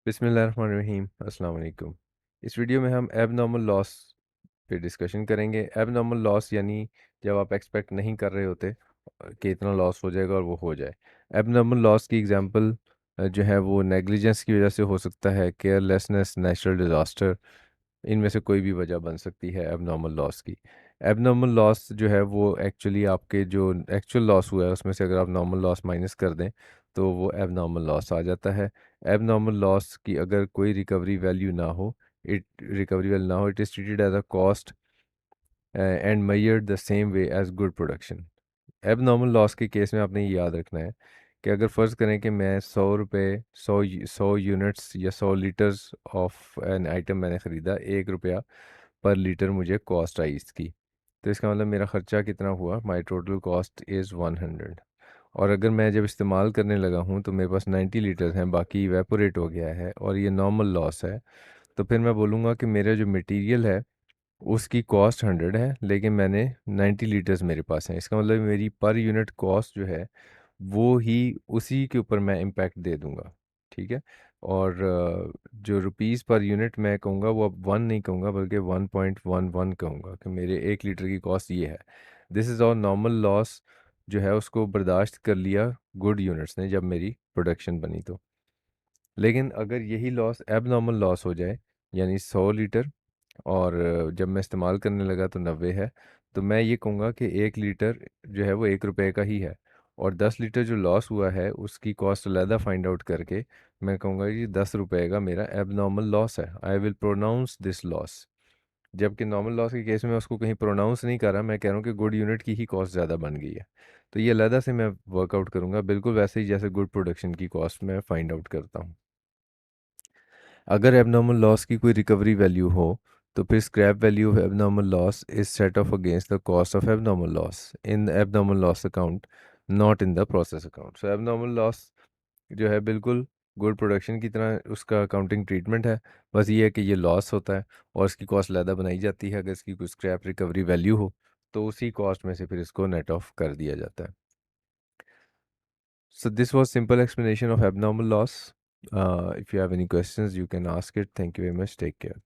बिस्मिल्लाहिर्रहमानिर्रहीम अस्सलाम वालेकुम। इस वीडियो में हम एबनॉर्मल लॉस पे डिस्कशन करेंगे। एबनॉर्मल लॉस यानी जब आप एक्सपेक्ट नहीं कर रहे होते कि इतना लॉस हो जाएगा और वो हो जाए। एबनॉर्मल लॉस की एग्जांपल जो है वो नेग्लिजेंस की वजह से हो सकता है, केयरलेसनेस, नेचुरल डिज़ास्टर, इनमें से कोई भी वजह बन सकती है एबनॉर्मल लॉस की। एबनॉर्मल लॉस जो है वो एक्चुअली आपके जो एक्चुअल लॉस हुआ है उसमें से अगर आप नॉर्मल लॉस माइनस कर दें तो वो एबनॉर्मल लॉस आ जाता है। एबनॉर्मल लॉस की अगर कोई रिकवरी वैल्यू ना हो, it is treated as a cost and measured the same way as good production. Abnormal loss के केस में आपने ये याद रखना है कि अगर फ़र्ज़ करें कि मैं 100 रुपये, 100 यूनिट्स या 100 लीटर्स ऑफ एन आइटम मैंने ख़रीदा, 1 रुपया पर लीटर मुझे कॉस्ट आई इसकी। तो इसका मतलब मेरा ख़र्चा कितना हुआ, माई टोटल कॉस्ट इज़ 100। और अगर मैं जब इस्तेमाल करने लगा हूँ तो मेरे पास 90 लीटर्स हैं, बाकी इवेपोरेट हो गया है और ये नॉर्मल लॉस है, तो फिर मैं बोलूँगा कि मेरा जो मटेरियल है उसकी कॉस्ट 100 है, लेकिन मैंने 90 लीटर्स मेरे पास हैं। इसका मतलब मेरी पर यूनिट कॉस्ट जो है वो ही उसी के ऊपर मैं इम्पैक्ट दे दूंगा। ठीक है। और जो रुपीस पर यूनिट मैं कहूँगा वो अब 1 नहीं कहूँगा बल्कि 1.11 कहूँगा कि मेरे 1 लीटर की कॉस्ट ये है। दिस इज़ और नॉर्मल लॉस जो है उसको बर्दाश्त कर लिया गुड यूनिट्स ने जब मेरी प्रोडक्शन बनी तो। लेकिन अगर यही लॉस एबनॉर्मल लॉस हो जाए, यानी 100 लीटर और जब मैं इस्तेमाल करने लगा तो 90 है, तो मैं ये कहूँगा कि 1 लीटर जो है वो 1 रुपए का ही है। और 10 लीटर जो लॉस हुआ है उसकी कॉस्ट अलहदा फाइंड आउट करके मैं कहूँगा कि 10 रुपए का मेरा एबनॉर्मल लॉस है। I will pronounce this loss. जबकि नॉर्मल लॉस के केस में मैं उसको कहीं प्रोनाउंस नहीं कर रहा, मैं कह रहा हूँ कि गुड यूनिट की ही कॉस्ट ज़्यादा बन गई है। तो ये अलहदा से मैं वर्कआउट करूँगा, बिल्कुल वैसे ही जैसे गुड प्रोडक्शन की कॉस्ट मैं फाइंड आउट करता हूँ। अगर एबनॉर्मल लॉस की कोई रिकवरी वैल्यू हो तो फिर scrap value of abnormal loss is set of against the cost of abnormal loss in the abnormal loss account, not in the process account. So abnormal loss जो है बिल्कुल good production की तरह उसका accounting treatment है। बस ये है कि ये लॉस होता है और इसकी कॉस्ट ज़्यादा बनाई जाती है। अगर इसकी कोई स्क्रैप रिकवरी वैल्यू हो तो उसी कॉस्ट में से फिर इसको नेट ऑफ कर दिया जाता है। So this was simple explanation of abnormal loss. If you have any questions, you can ask it. Thank you very much. Take care.